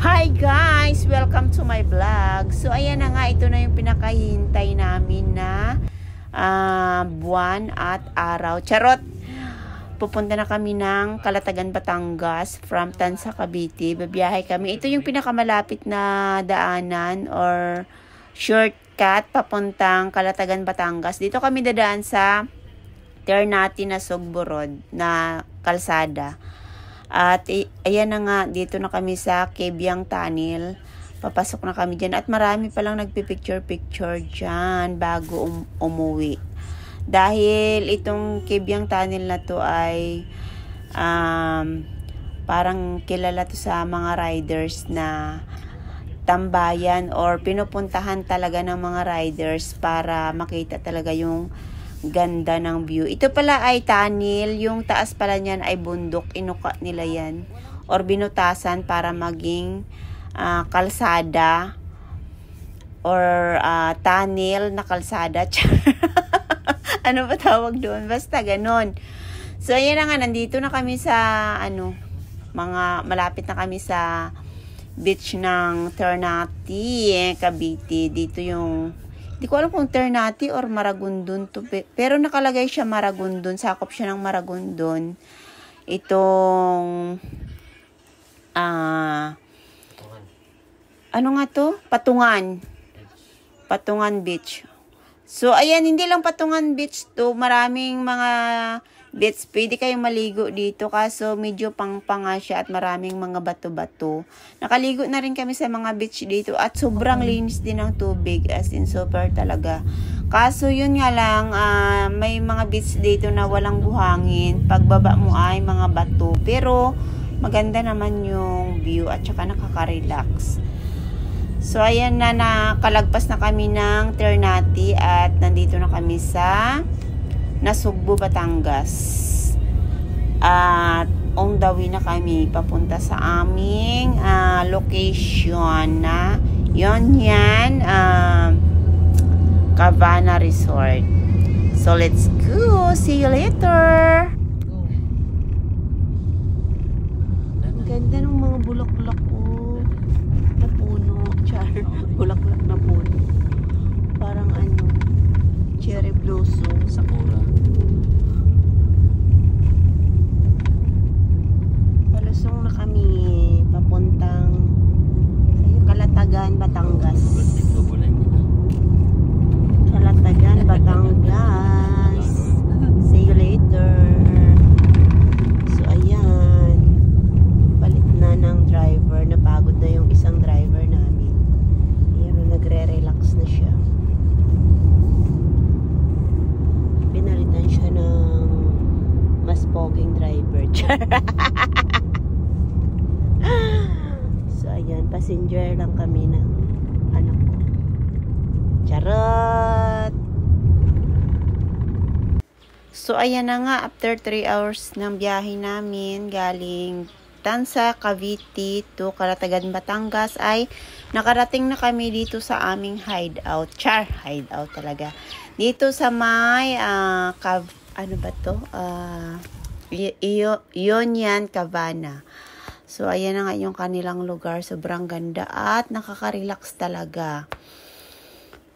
Hi guys! Welcome to my vlog. So ayan na nga, ito na yung pinakahintay namin na buwan at araw. Charot! Pupunta na kami ng Calatagan, Batangas from Tansa, Cavite. Babiyahe kami. Ito yung pinakamalapit na daanan or shortcut papuntang Calatagan, Batangas. Dito kami dadaan sa Ternate na Sugborod na kalsada. At ayan na nga, dito na kami sa Kebyang Tunnel. Papasok na kami dyan. At marami palang nagpipicture-picture dyan bago umuwi. Dahil itong Kebyang Tunnel na to ay parang kilala to sa mga riders na tambayan or pinupuntahan talaga ng mga riders para makita talaga yung ganda ng view. Ito pala ay tunnel. Yung taas pala niyan ay bundok. Inuka nila yan. Or binutasan para maging kalsada. Or tunnel na kalsada. Ano ba tawag doon? Basta ganon. So, ayan na nga. Nandito na kami sa malapit na kami sa beach ng Ternate, Cavite. Dito yung di ko alam kung Ternate or Maragondon to. Pero nakalagay siya Maragondon. Sakop siya ng Maragondon. Itong ano nga to? Patungan. Patungan Beach. So, ayan, hindi lang Patungan Beach to. Maraming mga beach. Pwede kayong maligo dito. Kaso, medyo pang-panga siya at maraming mga bato-bato. Nakaligo na rin kami sa mga beach dito. At sobrang linis din ng tubig. As in, super talaga. Kaso, yun nga lang, may mga beach dito na walang buhangin. Pagbaba mo ay mga bato. Pero, maganda naman yung view at saka nakaka-relax. So, ayan na, nakalagpas na kami ng Ternate at nandito na kami sa Nasugbo, Batangas. At on the way na kami papunta sa aming location na yan Cabana Resort. So, let's go. See you later. Ang ganda ng mga bulaklak na puno. Char, bulaklak na puno. Parang cherry blossom. Sakura. Palusong na kami papuntang Calatagan, Batangas. Calatagan, Batangas. See you later. So, ayan. Palit na ng driver. Napagod na yung isang driver namin. Ayan, nagre-relax na siya. Pinalitan siya ng mas poging driver. So, ayan. Passenger lang kami ng anak ko. Charot! So, ayan na nga. After 3 hours ng biyahe namin, galing Tansa, Cavite to Calatagan, Batangas, ay nakarating na kami dito sa aming hideout. Char! Hideout talaga. Dito sa may, ano ba to? Union Cabana. So, ayan na nga yung kanilang lugar. Sobrang ganda at nakaka-relax talaga.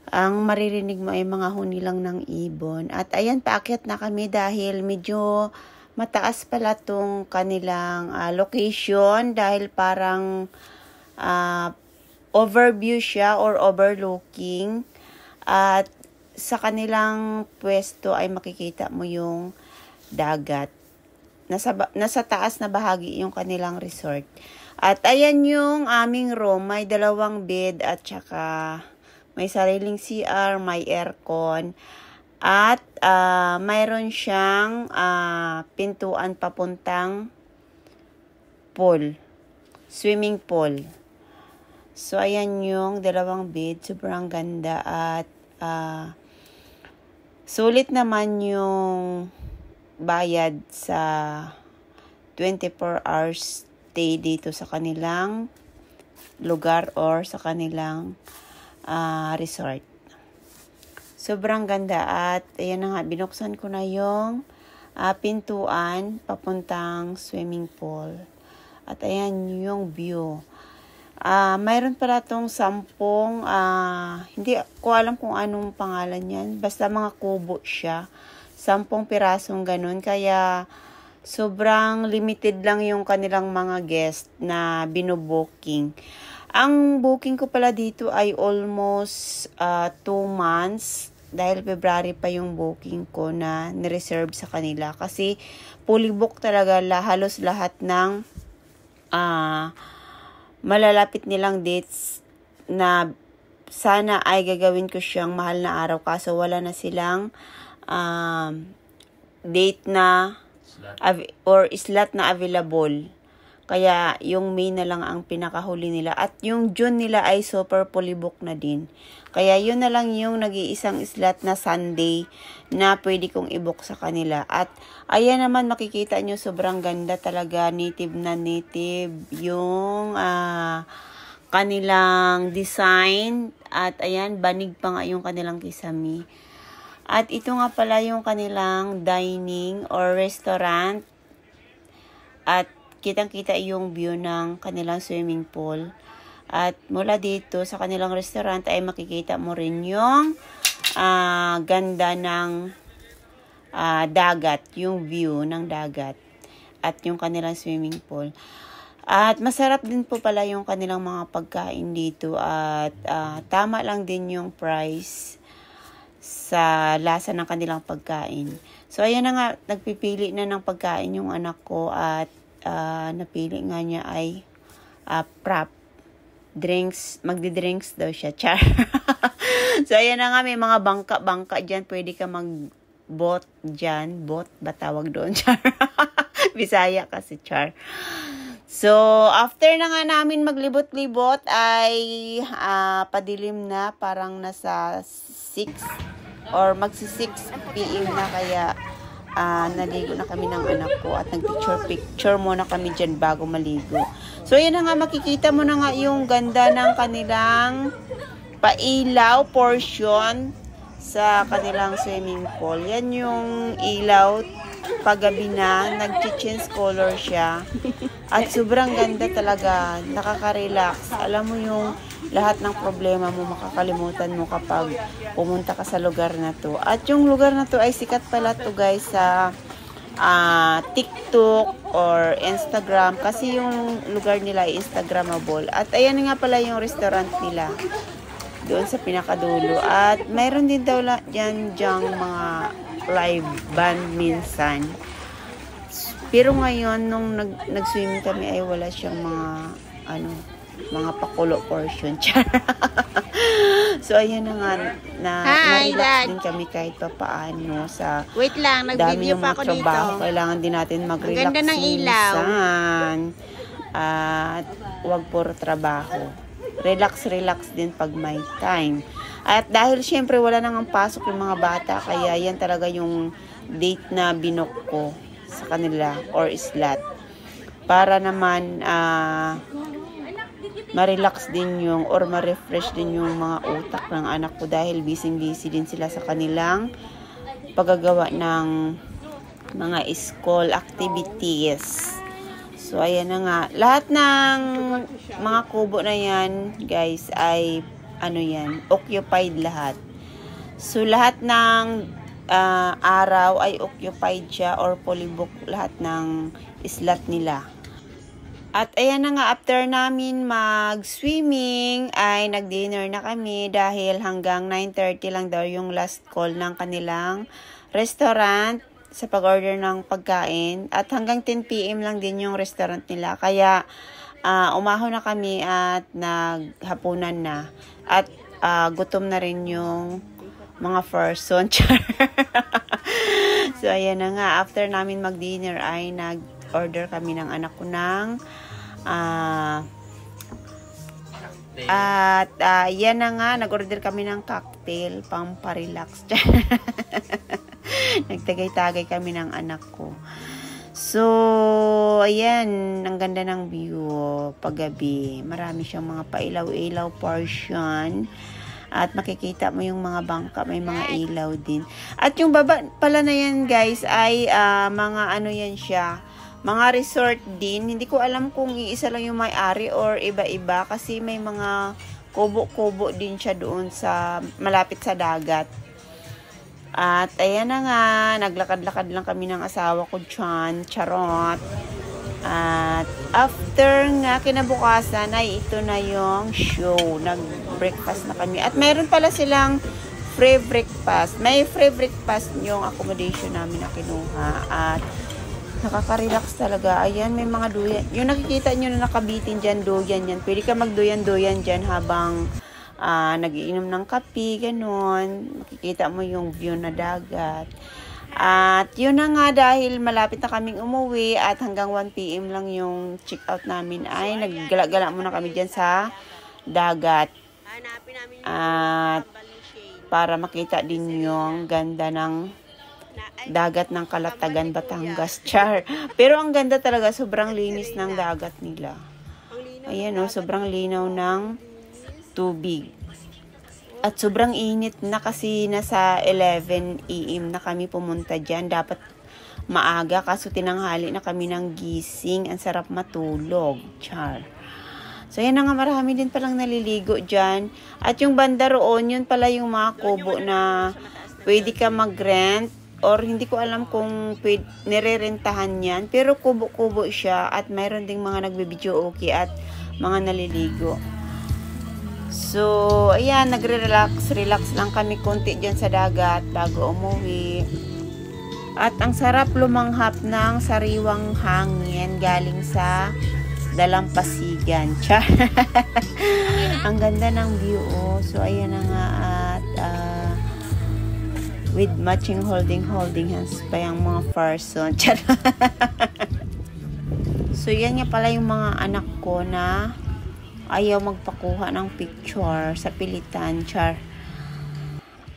Ang maririnig mo ay mga huni lang ng ibon. At ayan, paakyat na kami dahil medyo mataas pala tong kanilang location dahil parang overview siya or overlooking. At sa kanilang pwesto ay makikita mo yung dagat. Nasa taas na bahagi yung kanilang resort. At ayan yung aming room. May 2 bed at saka may sariling CR, may aircon. At mayroon siyang pintuan papuntang pool. Swimming pool. So, ayan yung 2 bed. Sobrang ganda at sulit naman yung bayad sa 24 hours stay dito sa kanilang lugar or sa kanilang resort. Sobrang ganda at ayan na nga, binuksan ko na yung pintuan papuntang swimming pool. At ayan yung view. Mayroon pala tong 10, hindi ko alam kung anong pangalan yan. Basta mga kubo siya. 10 pirasong ganun. Kaya sobrang limited lang yung kanilang mga guest na binubooking. Ang booking ko pala dito ay almost 2 months. Dahil February pa yung booking ko na nireserve sa kanila. Kasi fully book talaga halos lahat ng malalapit nilang dates na sana ay gagawin ko siyang mahal na araw. Kaso wala na silang date na or slot na available. Kaya yung May na lang ang pinakahuli nila. At yung June nila ay super fully book na din. Kaya yun na lang yung nag-iisang slot na Sunday na pwede kong i-book sa kanila. At ayan naman makikita nyo sobrang ganda talaga. Native na native yung kanilang design. At ayan, banig pa nga yung kanilang kisame. At ito nga pala yung kanilang dining or restaurant. At kitang-kita yung view ng kanilang swimming pool. At mula dito sa kanilang restaurant ay makikita mo rin yung ganda ng dagat, yung view ng dagat at yung kanilang swimming pool. At masarap din po pala yung kanilang mga pagkain dito at tama lang din yung price sa lasa ng kanilang pagkain. So ayan na nga, nagpipili na ng pagkain yung anak ko at napili nga niya ay prop drinks, magdi-drinks daw siya, char. So ayan na nga, may mga bangka dyan, pwede ka mag-boat dyan, boat ba tawag doon, char. Bisaya kasi, char. So after na nga namin maglibot-libot ay padilim na, parang nasa 6 or magsi 6 PM na, kaya naligo na kami ng anak ko at nag-picture muna kami dyan bago maligo. So, yan na nga, makikita mo na nga yung ganda ng kanilang pailaw portion sa kanilang swimming pool. Yan yung ilaw paggabi na, nag-change color siya. At sobrang ganda talaga, nakaka-relax. Alam mo yung lahat ng problema mo makakalimutan mo kapag pumunta ka sa lugar na to. At yung lugar na to ay sikat pala to guys sa TikTok or Instagram kasi yung lugar nila ay Instagrammable. At ayan nga pala yung restaurant nila doon sa pinakadulo. At mayroon din daw dyan mga live band minsan. Pero ngayon nung nag-swimming kami ay wala siyang mga pakulo portion. So, ayan na nga, na-relax din kami kahit pa paano sa wait lang, nag-video pa ako trabaho. dito. Kailangan din natin mag-relax ganda ng ilaw. minsan. At wag puro trabaho. Relax din pag may time. At dahil syempre wala nang pasok yung mga bata, kaya yan talaga yung date na binook ko sa kanila or slot. Para naman ma-relax din yung or ma-refresh din yung mga utak ng anak ko dahil busy din sila sa kanilang paggagawa ng mga school activities. So ayan na nga, lahat ng mga kubo na yan guys ay occupied lahat. So lahat ng araw ay occupied siya or fully book lahat ng slot nila. At ayan na nga, after namin mag-swimming, ay nag-dinner na kami dahil hanggang 9:30 lang daw yung last call ng kanilang restaurant sa pag-order ng pagkain. At hanggang 10 PM lang din yung restaurant nila. Kaya umahon na kami at naghapunan na. At gutom na rin yung mga person. So ayan na nga, after namin mag-dinner ay nag-order kami ng anak ko ng yan na nga, nag-order kami ng cocktail pang pa-relax. Nagtagay-tagay kami ng anak ko. So, ayan, ang ganda ng view paggabi. Marami siyang mga pailaw-ilaw portion. At makikita mo yung mga bangka, may mga ilaw din. At yung baba pala na yan guys ay mga yan siya, mga resort din. Hindi ko alam kung iisa lang yung may-ari or iba-iba kasi may mga kubo-kubo din siya doon sa malapit sa dagat. At ayan na nga, naglakad-lakad lang kami ng asawa ko dyan, charot. At after nga kinabukasan ay ito na yung show. Nag-breakfast na kami. At meron pala silang free breakfast. May free breakfast yung accommodation namin na kinuha. At nakaka-relax talaga. Ayan, may mga duyan. Yung nakikita nyo na nakabitin dyan, duyan yan. Pwede ka magduyan-duyan dyan habang nagiinom ng kape, ganon. Makikita mo yung view na dagat. At yun na nga, dahil malapit na kaming umuwi at hanggang 1 PM lang yung check out namin ay naggala-gala muna kami dyan sa dagat. At para makita din yung ganda ng dagat ng Calatagan, Batangas. Char. Pero ang ganda talaga, sobrang linis ng dagat nila. Ayan o, sobrang linaw ng tubig. At sobrang init na kasi nasa 11 AM na kami pumunta dyan. Dapat maaga kaso tinanghali na kami ng gising. Ang sarap matulog. Char. So, yan na nga, marami din palang naliligo dyan. At yung banda roon, yun pala yung mga kubo na pwede ka mag-rent. Or hindi ko alam kung nire-rentahan yan. Pero kubo-kubo siya at mayroon ding mga nagbe-video okay at mga naliligo. So, ayan, nagre-relax lang kami konti dyan sa dagat bago umuwi. At ang sarap lumanghap ng sariwang hangin galing sa dalampasigan. Ang ganda ng view, oh. So, ayan na nga at with matching holding hands pa yung mga person. So, yan nga pala yung mga anak ko na ayaw magpakuha ng picture sa pilitan. Char.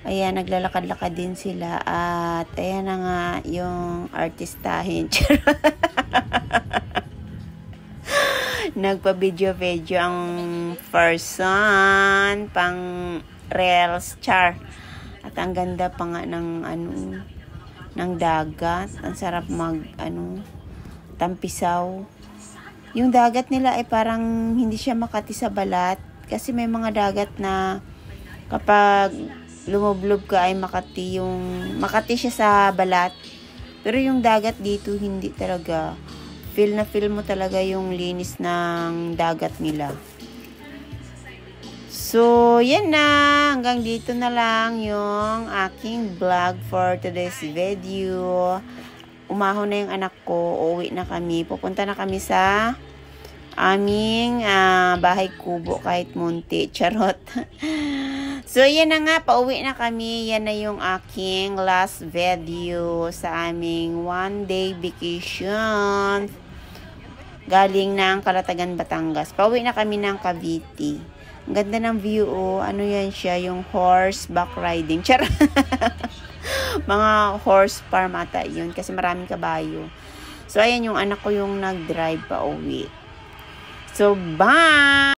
Ayan, naglalakad-lakad din sila. At ayan na nga yung artistahin. Char. Nagpa-video ang person pang reels. Char. At ang ganda pa nga ng ng dagat. Ang sarap tampisaw. Yung dagat nila ay parang hindi siya makati sa balat kasi may mga dagat na kapag lumublob ka ay makati siya sa balat. Pero yung dagat dito hindi talaga. Feel na feel mo talaga yung linis ng dagat nila. So, yan na. Hanggang dito na lang yung aking vlog for today's video. Umahon na yung anak ko. Uuwi na kami. Pupunta na kami sa aming bahay kubo kahit munti. Charot. So, yan na nga. Pauwi na kami. Yan na yung aking last video sa aming 1-day vacation. Galing ng Calatagan, Batangas. Pauwi na kami ng Cavite. Ang ganda ng view, oh. Ano yan siya? Yung horseback riding. Charot. Mga horse farm ata yun kasi maraming kabayo. So, ayan yung anak ko yung nag-drive pa uwi. So, bye!